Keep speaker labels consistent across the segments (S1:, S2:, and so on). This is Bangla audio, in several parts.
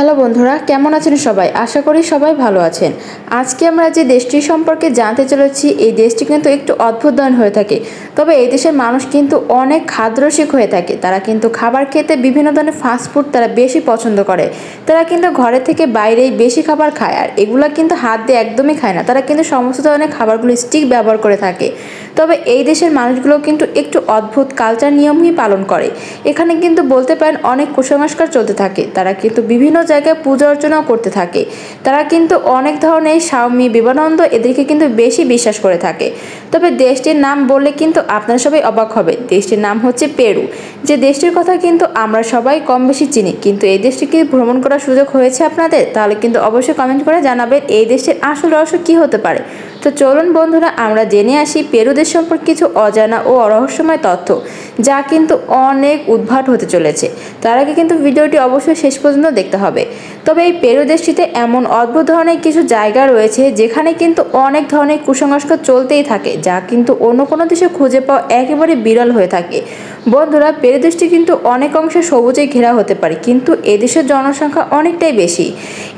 S1: হ্যালো বন্ধুরা, কেমন আছেন সবাই? আশা করি সবাই ভালো আছেন। আজকে আমরা যে দেশটি সম্পর্কে জানতে চলেছি, এই দেশটি কিন্তু একটু অদ্ভুত ধরনের হয়ে থাকে। তবে এই দেশের মানুষ কিন্তু অনেক খাদ্যরসিক হয়ে থাকে। তারা কিন্তু খাবার খেতে বিভিন্ন ধরনের ফাস্টফুড তারা বেশি পছন্দ করে। তারা কিন্তু ঘরে থেকে বাইরেই বেশি খাবার খায়, আর এগুলো কিন্তু হাত দিয়ে একদমই খায় না। তারা কিন্তু সমস্ত ধরনের খাবারগুলো স্টিক ব্যবহার করে থাকে। তবে এই দেশের মানুষগুলো কিন্তু একটু অদ্ভুত কালচার নিয়মই পালন করে। এখানে কিন্তু বলতে পারেন অনেক কুসংস্কার চলতে থাকে। তারা কিন্তু বিভিন্ন জায়গায় পূজা অর্চনাও করতে থাকে। তারা কিন্তু অনেক ধরনের স্বামী বিবেকানন্দ এদেরকে কিন্তু বেশি বিশ্বাস করে থাকে। তবে দেশটির নাম বললে কিন্তু আপনারা সবাই অবাক হবে। দেশটির নাম হচ্ছে পেরু। যে দেশটির কথা কিন্তু আমরা সবাই কম বেশি চিনি, কিন্তু এই দেশটি কি ভ্রমণ করার সুযোগ হয়েছে আপনাদের? তাহলে কিন্তু অবশ্যই কমেন্ট করে জানাবেন এই দেশটির আসল রহস্য কী হতে পারে। তো চলুন বন্ধুরা, আমরা জেনে আসি পেরু দেশ সম্পর্কে কিছু অজানা ও রহস্যময় তথ্য, যা কিন্তু অনেক উদ্ভট হতে চলেছে। তার আগে কিন্তু ভিডিওটি অবশ্যই শেষ পর্যন্ত দেখতে হবে। তবে এই পেরু দেশটিতে এমন অদ্ভুত ধরনের কিছু জায়গা রয়েছে যেখানে কিন্তু অনেক ধরনের কুসংস্কার চলতেই থাকে, যা কিন্তু অন্য কোনো দেশে খুঁজে পাওয়া একেবারে বিরল হয়ে থাকে। বন্ধুরা, পেরু দেশটি কিন্তু অনেক অংশে সবুজে ঘেরা হতে পারে, কিন্তু এদেশের জনসংখ্যা অনেকটাই বেশি।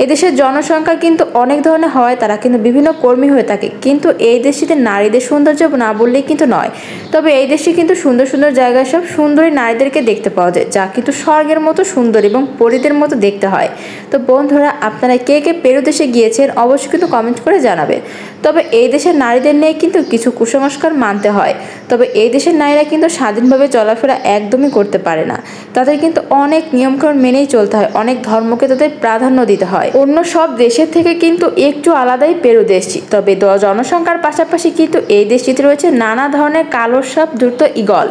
S1: এদেশের জনসংখ্যা কিন্তু অনেক ধরনের হয়, তারা কিন্তু বিভিন্ন কর্মী হয়ে থাকে। কিন্তু এই দেশটিতে নারীদের সৌন্দর্য না বললেই কিন্তু নয়। তবে এই দেশে কিন্তু সুন্দর সুন্দর জায়গায় সব সুন্দরী নারীদেরকে দেখতে পাওয়া যায়, যা কিন্তু স্বর্গের মতো সুন্দর এবং পরীদের মতো দেখতে হয়। তো বন্ধুরা, আপনারা কে কে পেরু দেশে গিয়েছেন অবশ্যই কিন্তু কমেন্ট করে জানাবেন। তবে এই দেশের নারীদের নিয়ে কিন্তু কিছু কুসংস্কার মানতে হয়। তবে এই দেশের নারীরা কিন্তু স্বাধীনভাবে চলাফেরা একদমই করতে পারে না। তাদের কিন্তু অনেক নিয়মকানুন মেনেই চলতে হয়, অনেক ধর্মকে তাদের প্রাধান্য দিতে হয়। অন্য সব দেশের থেকে কিন্তু একটু আলাদাই পেরু দেশটি। তবে জনসংখ্যার পাশাপাশি কিন্তু এই দেশটিতে রয়েছে নানা ধরনের কালো সাপ, দ্রুত ঈগল,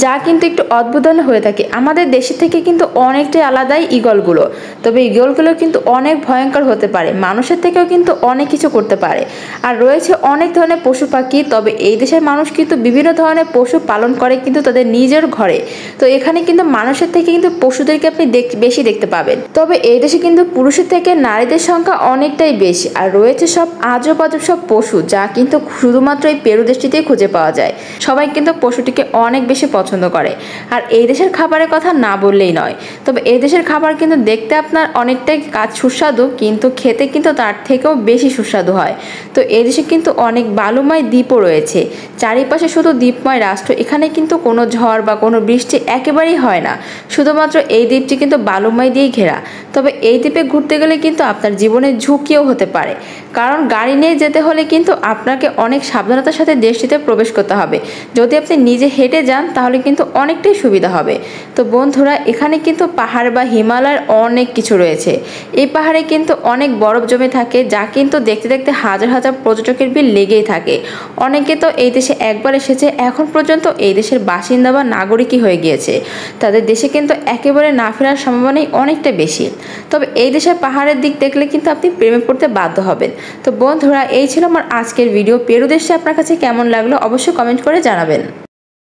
S1: যা কিন্তু একটু অদ্ভুত হয়ে থাকে। আমাদের দেশের থেকে কিন্তু অনেকটাই আলাদাই ঈগলগুলো। তবে ঈগলগুলো কিন্তু অনেক ভয়ঙ্কর হতে পারে, মানুষের থেকেও কিন্তু অনেক কিছু করতে পারে। আর রয়েছে অনেক ধরনের পশু পাখি। তবে এই দেশের মানুষ কিন্তু বিভিন্ন ধরনের পশু পালন করে কিন্তু তাদের নিজের ঘরে। তো এখানে কিন্তু মানুষের থেকে কিন্তু পশুদেরকে আপনি বেশি দেখতে পাবেন। তবে এই দেশে কিন্তু পুরুষের থেকে নারীদের সংখ্যা অনেকটাই বেশি। আর রয়েছে সব আজব আজব সব পশু, যা কিন্তু শুধুমাত্র এই পেরু দেশটিতেই খুঁজে পাওয়া যায়। সবাই কিন্তু পশুটিকে অনেক বেশি পছন্দ করে। আর এই দেশের খাবারের কথা না বললেই নয়। তবে এই দেশের খাবার কিন্তু দেখতে আপনার অনেকটাই সুস্বাদু, কিন্তু খেতে কিন্তু তার থেকেও বেশি সুস্বাদু হয়। তো এই দেশে কিন্তু অনেক বালুময় দ্বীপও রয়েছে। চারিপাশে শুধু দ্বীপময় রাষ্ট্র। এখানে কিন্তু কোনো ঝড় বা কোনো বৃষ্টি একেবারেই হয় না। শুধুমাত্র এই দ্বীপটি কিন্তু বালুময় দিয়েই ঘেরা। তবে এই দ্বীপে ঘুরতে গেলে কিন্তু আপনার জীবনের ঝুঁকিও হতে পারে, কারণ গাড়ি নিয়ে যেতে হলে কিন্তু আপনাকে অনেক সাবধানতার সাথে দেশটিতে প্রবেশ করতে হবে। যদি আপনি নিজে হেঁটে যান তাহলে কিন্তু অনেকটাই সুবিধা হবে। তো বন্ধুরা, এখানে কিন্তু পাহাড় বা হিমালয়ের অনেক কিছু রয়েছে। এই পাহাড়ে কিন্তু অনেক বরফ জমে থাকে, যা কিন্তু দেখতে দেখতে হাজার হাজার পর্যটকের ভিড় লেগেই থাকে। অনেকে তো এই দেশে একবার এসেছে, এখন পর্যন্ত এই দেশের বাসিন্দা বা নাগরিকই হয়ে গিয়েছে। তাদের দেশে কিন্তু একেবারে না ফেরার সম্ভাবনাই অনেকটা বেশি। তবে এই দেশের পাহাড়ের দিক দেখলে কিন্তু আপনি প্রেমে পড়তে বাধ্য হবেন। তো বন্ধুরা, এই ছিল আমার আজকের ভিডিও। পেরু দেশে আপনার কাছে কেমন লাগলো অবশ্যই কমেন্ট করে জানাবেন।